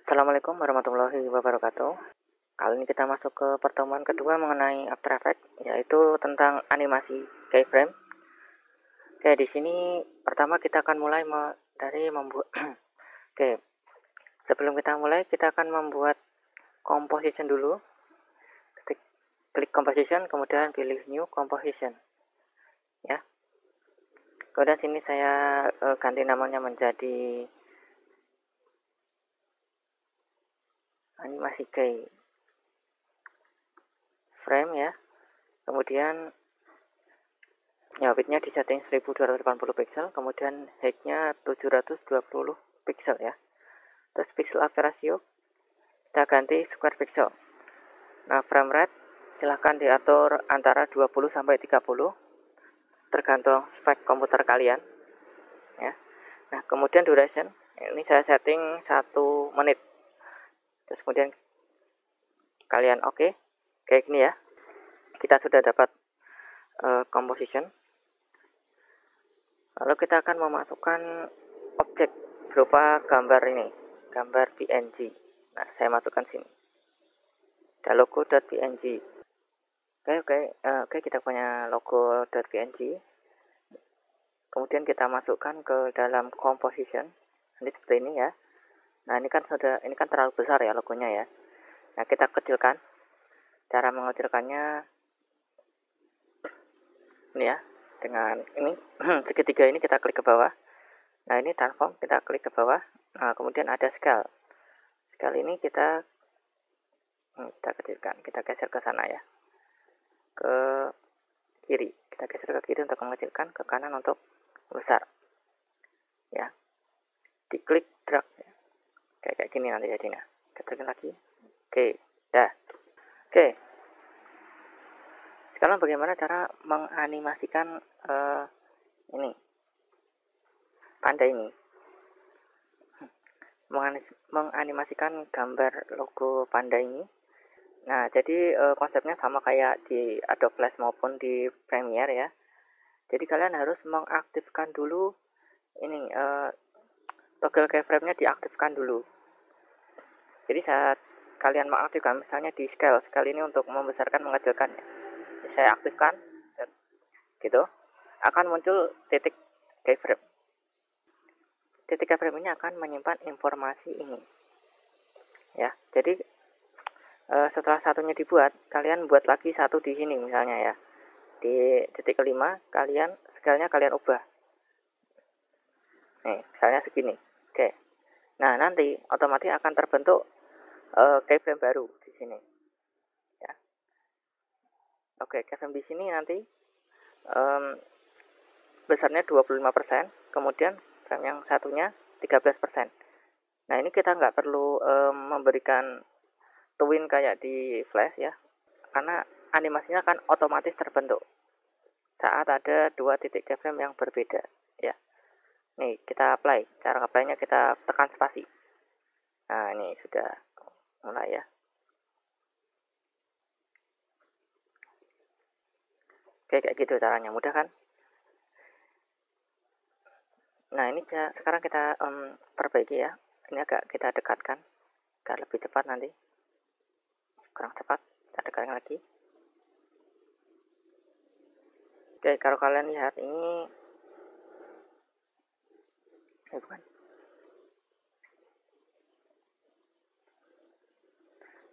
Assalamualaikum warahmatullahi wabarakatuh. Kali ini kita masuk ke pertemuan kedua mengenai After Effects, yaitu tentang animasi keyframe. Oke, di sini pertama kita akan mulai dari membuat. Oke, sebelum kita mulai, kita akan membuat composition dulu. Klik composition, kemudian pilih new composition. Ya. Kemudian sini saya ganti namanya menjadi animasi keyframe ya. Kemudian ya, widthnya di setting 1280 pixel, kemudian height-nya 720 pixel ya. Terus pixel aspect ratio kita ganti square pixel. Nah, frame rate silahkan diatur antara 20 sampai 30 tergantung spek komputer kalian ya. Nah, kemudian duration ini saya setting 1 menit. Terus kemudian kalian oke, kayak gini ya. Kita sudah dapat composition. Lalu kita akan memasukkan objek berupa gambar ini, gambar PNG. Nah, saya masukkan sini. Ada logo.png. Oke, kita punya logo.png. Kemudian kita masukkan ke dalam composition. Ini seperti ini ya. Nah, ini kan terlalu besar ya logonya ya. Nah, kita kecilkan. Cara mengecilkannya ini ya, dengan ini segitiga ini kita klik ke bawah. Nah, ini transform, kita klik ke bawah. Nah, kemudian ada scale. Scale ini kita kecilkan, kita geser ke sana ya, ke kiri, kita geser ke kiri untuk mengecilkan, ke kanan untuk besar ya. Diklik drag ya. Kayak gini nanti jadinya. Kecilkan lagi. Oke, dah. Oke, sekarang bagaimana cara menganimasikan ini panda ini, menganimasikan gambar logo panda ini. Nah, jadi konsepnya sama kayak di Adobe Flash maupun di Premiere ya. Jadi kalian harus mengaktifkan dulu ini toggle keyframe-nya diaktifkan dulu. Jadi saat kalian mengaktifkan, misalnya di scale ini untuk membesarkan mengecilkan ya. Saya aktifkan gitu, akan muncul titik keyframe. Titik keyframe ini akan menyimpan informasi ini ya. Jadi setelah satunya dibuat, kalian buat lagi satu di sini misalnya ya. Di titik kelima, scale-nya kalian ubah. Nih, misalnya segini. Oke. Nah, nanti otomatis akan terbentuk keyframe baru di sini. Ya. Oke, keyframe di sini nanti besarnya 25%, kemudian frame yang satunya 13%. Nah, ini kita nggak perlu memberikan twin kayak di Flash ya, karena animasinya akan otomatis terbentuk saat ada dua titik keyframe yang berbeda ya. Nih, kita apply. Cara apply-nya kita tekan spasi. Nah, ini sudah mulai ya. Oke, kayak gitu caranya, mudah kan? Nah, ini sekarang kita perbaiki ya. Ini agak kita dekatkan agar lebih cepat nanti. Kurang cepat, kita dekatkan lagi. Oke, kalau kalian lihat ini bukan.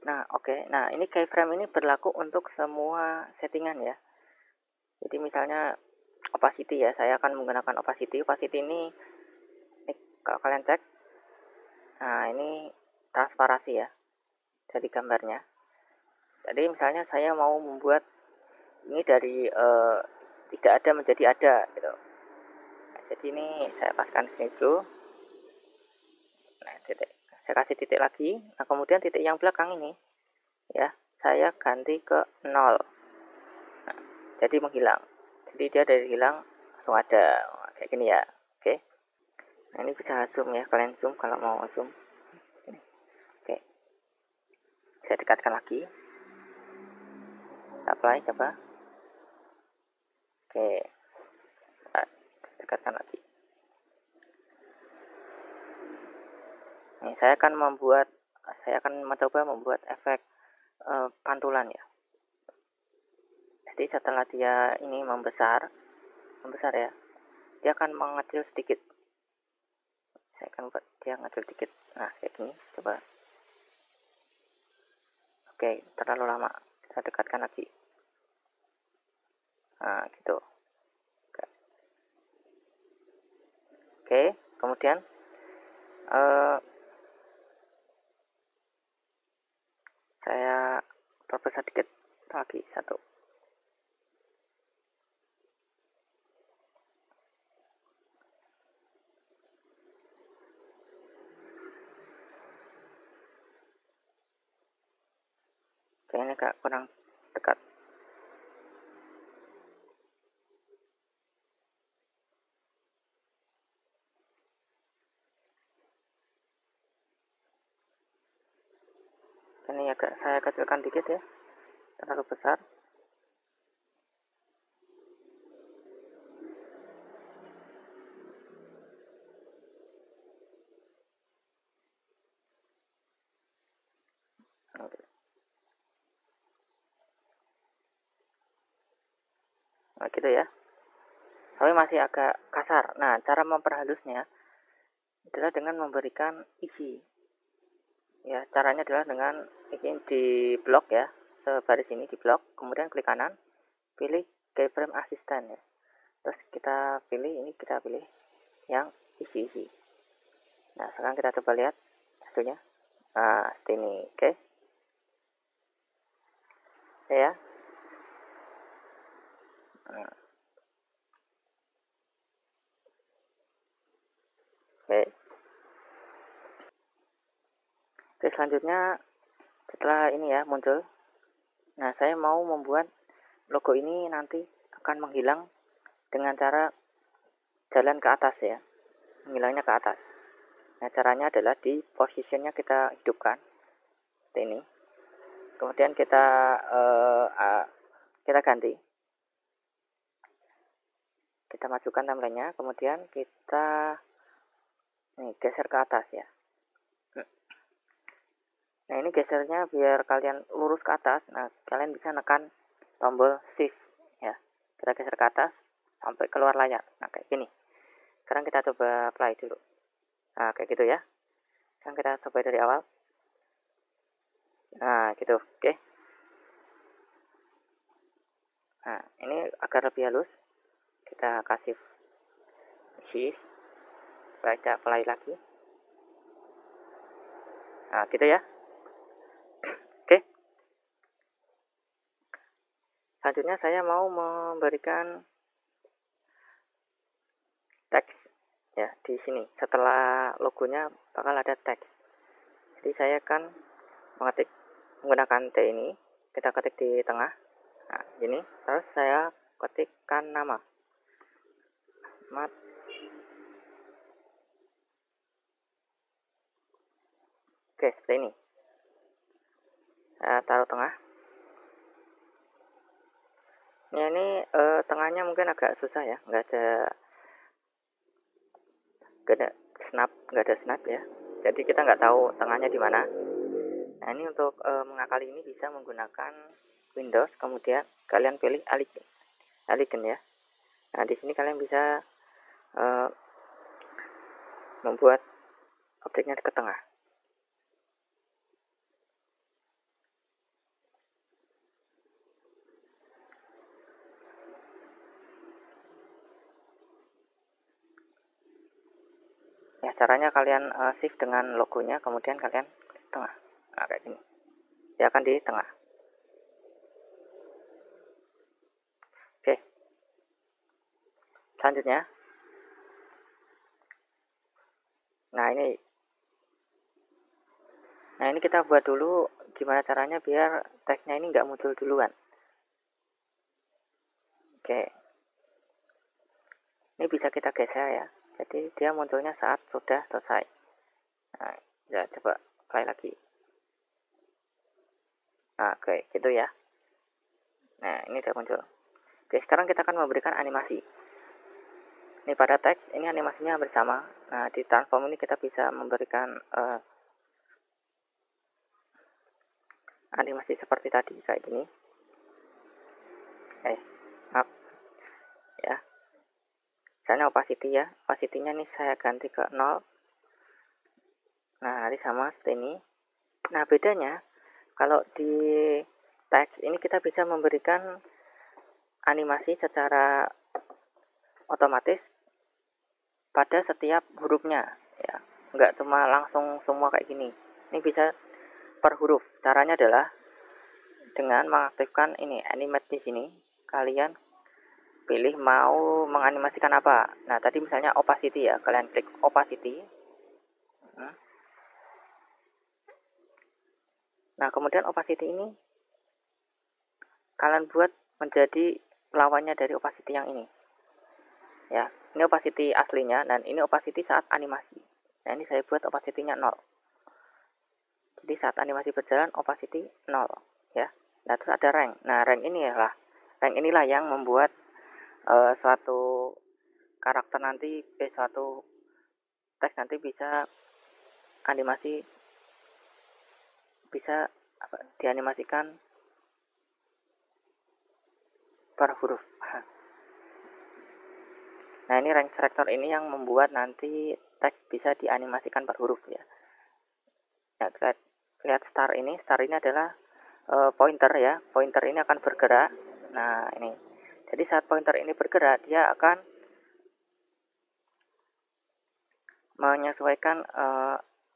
Nah, oke. Nah, ini keyframe ini berlaku untuk semua settingan ya. Jadi misalnya opacity ya, saya akan menggunakan opacity. Opacity ini kalau kalian cek, nah ini transparasi ya dari gambarnya. Jadi misalnya saya mau membuat ini dari tidak ada menjadi ada gitu. Nah, jadi ini saya paskan sini dulu. Nah, saya kasih titik lagi. Nah, kemudian titik yang belakang ini ya, saya ganti ke 0. Nah, jadi menghilang. Jadi dia dari hilang langsung ada kayak gini ya. Oke. Nah, ini bisa zoom ya, kalian zoom kalau mau zoom. Oke. Saya dekatkan lagi. Apply coba. Oke. Dekatkan lagi. Ini saya akan membuat saya akan mencoba membuat efek pantulan ya. Jadi setelah dia ini membesar ya, dia akan mengecil sedikit. Saya akan buat dia ngecil sedikit. Nah, kayak gini, coba. Oke, terlalu lama. Kita dekatkan lagi. Nah, gitu. Oke, kemudian saya perbesar dikit lagi satu. Oke, ini agak kurang dekat. Ini agak saya kecilkan dikit ya, terlalu besar. Nah, gitu ya. Tapi masih agak kasar. Nah, cara memperhalusnya adalah dengan memberikan isi. Ya, caranya adalah dengan ini di blok ya, sebaris ini di blok, kemudian klik kanan, pilih keyframe assistant ya. Terus kita pilih yang isi-isi. Nah, sekarang kita coba lihat hasilnya. Nah, seperti ini, oke. Ya. Nah, oke. Oke, selanjutnya setelah ini ya muncul. Nah, saya mau membuat logo ini nanti akan menghilang dengan cara jalan ke atas ya. Menghilangnya ke atas. Nah, caranya adalah di positionnya kita hidupkan seperti ini. Kemudian kita ganti. Kita majukan timelinenya, kemudian kita geser ke atas ya. Nah, ini gesernya biar kalian lurus ke atas. Nah, kalian bisa nekan tombol shift ya. Kita geser ke atas sampai keluar layar. Nah, kayak gini. Sekarang kita coba play dulu. Nah, kayak gitu ya. Sekarang kita coba dari awal. Nah, gitu. Oke. Nah, ini agar lebih halus, kita kasih shift. Baca play lagi. Nah, gitu ya. Oke. Selanjutnya saya mau memberikan teks ya di sini. Setelah logonya bakal ada teks. Jadi saya akan mengetik menggunakan T ini. Kita ketik di tengah. Nah, ini. Terus saya ketikkan nama. Ahmad. Oke, seperti ini. Saya taruh tengah. Ya, ini tengahnya mungkin agak susah ya, nggak ada snap ya. Jadi kita nggak tahu tengahnya di mana. Nah, ini untuk mengakali ini bisa menggunakan Windows, kemudian kalian pilih Elegant ya. Nah, di sini kalian bisa membuat objeknya ke tengah. Ya, caranya kalian shift dengan logonya, kemudian kalian klik tengah. Nah, kayak gini. Dia akan di tengah. Oke. Selanjutnya. Nah, ini kita buat dulu gimana caranya biar teksnya ini nggak muncul duluan. Oke. Ini bisa kita geser ya. Jadi dia munculnya saat sudah selesai. Nah, ya coba play lagi. Nah, oke, gitu ya. Nah, ini sudah muncul. Oke, sekarang kita akan memberikan animasi. Ini pada teks, ini animasinya hampir sama. Nah, di transform ini kita bisa memberikan animasi seperti tadi kayak gini. Maaf ya, misalnya opacity ya, opacity-nya nih saya ganti ke 0. Nah, nanti sama seperti ini. Nah, bedanya kalau di teks ini kita bisa memberikan animasi secara otomatis pada setiap hurufnya ya, nggak cuma langsung semua kayak gini. Ini bisa per huruf. Caranya adalah dengan mengaktifkan ini animate di sini. Kalian pilih mau menganimasikan apa. Nah, tadi misalnya opacity ya, kalian klik opacity. Nah, kemudian opacity ini kalian buat menjadi lawannya dari opacity yang ini. Ya, ini opacity aslinya dan ini opacity saat animasi. Nah, ini saya buat opacity-nya 0. Jadi saat animasi berjalan opacity 0 ya. Nah, terus ada rank. Nah, rank inilah yang membuat suatu karakter nanti suatu teks nanti bisa animasi, bisa dianimasikan per huruf. Nah, ini rank selector ini yang membuat nanti teks bisa dianimasikan per huruf ya. Nah, lihat star ini adalah pointer ya. Pointer ini akan bergerak. Nah, ini. Jadi saat pointer ini bergerak, dia akan menyesuaikan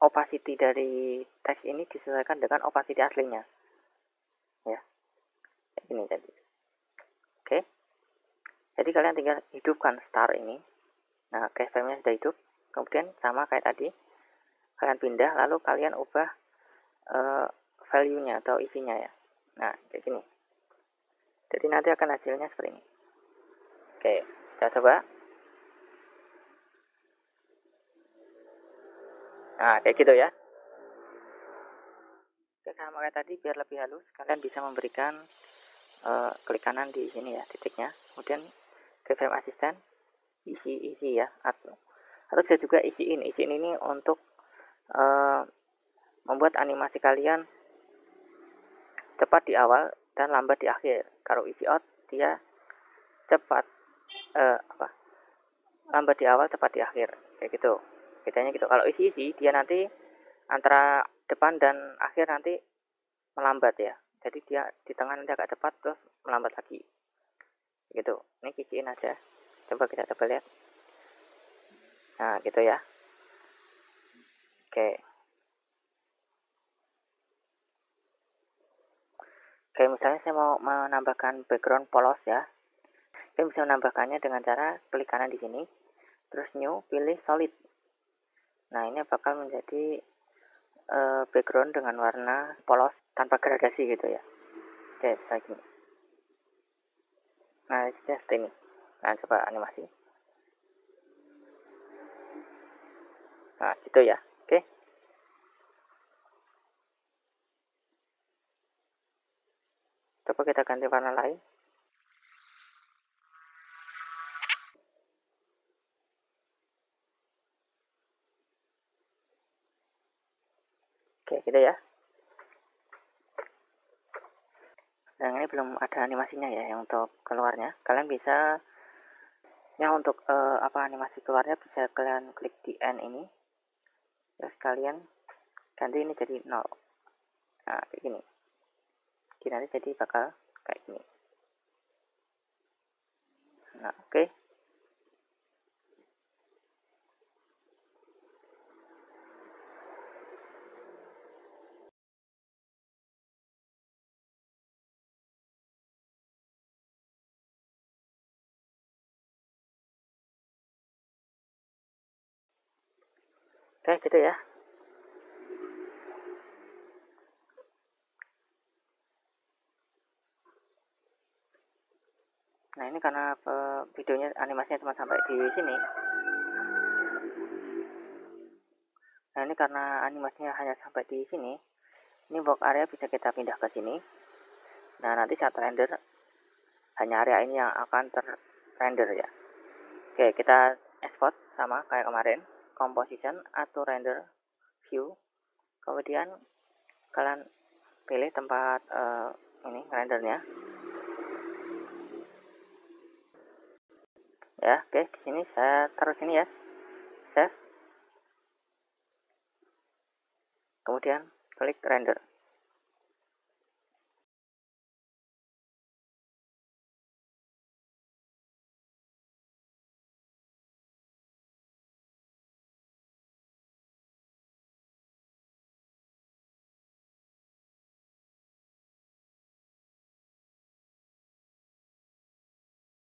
opacity dari teks ini disesuaikan dengan opacity aslinya. Ya. Ini jadi. Oke. Jadi kalian tinggal hidupkan star ini. Nah, keyframe-nya sudah hidup. Kemudian sama kayak tadi. Kalian pindah lalu kalian ubah value-nya atau isinya ya. Nah, kayak gini. Jadi nanti akan hasilnya seperti ini. Oke, kita coba. Nah, kayak gitu ya. Oke, sama kayak tadi biar lebih halus, kalian bisa memberikan klik kanan di sini ya, titiknya. Kemudian keyframe assistant, isi ya. Atau bisa juga isi in ini untuk membuat animasi kalian cepat di awal dan lambat di akhir. Kalau isi out dia cepat lambat di awal, cepat di akhir, kayak gitu. Bedanya gitu. Kalau isi dia nanti antara depan dan akhir nanti melambat ya. Jadi dia di tengah nanti agak cepat terus melambat lagi. Gitu. Ini kiciin aja. Coba kita lihat. Nah, gitu ya. Oke. Oke, misalnya saya mau menambahkan background polos ya. Saya bisa menambahkannya dengan cara klik kanan di sini. Terus new, pilih solid. Nah, ini bakal menjadi background dengan warna polos tanpa gradasi gitu ya. Oke, lagi. Nah, seperti ini. Nah, coba animasi. Nah, gitu ya. Oke. Coba kita ganti warna lain. Oke, gitu ya. Nah, ini belum ada animasinya ya yang untuk keluarnya. Kalian bisa yang untuk animasi keluarnya bisa kalian klik di N ini. Terus kalian ganti ini jadi 0. Nah, kayak gini. Jadi nanti jadi bakal kayak gini. Nah, oke. Oke, gitu ya. Nah, ini karena videonya animasinya cuma sampai di sini. Nah, ini karena animasinya hanya sampai di sini. Ini box area bisa kita pindah ke sini. Nah, nanti saat render hanya area ini yang akan terrender ya. Oke, kita export sama kayak kemarin, composition atau render view. Kemudian kalian pilih tempat ini rendernya. Ya, oke, di sini saya taruh sini ya. Save. Kemudian klik render.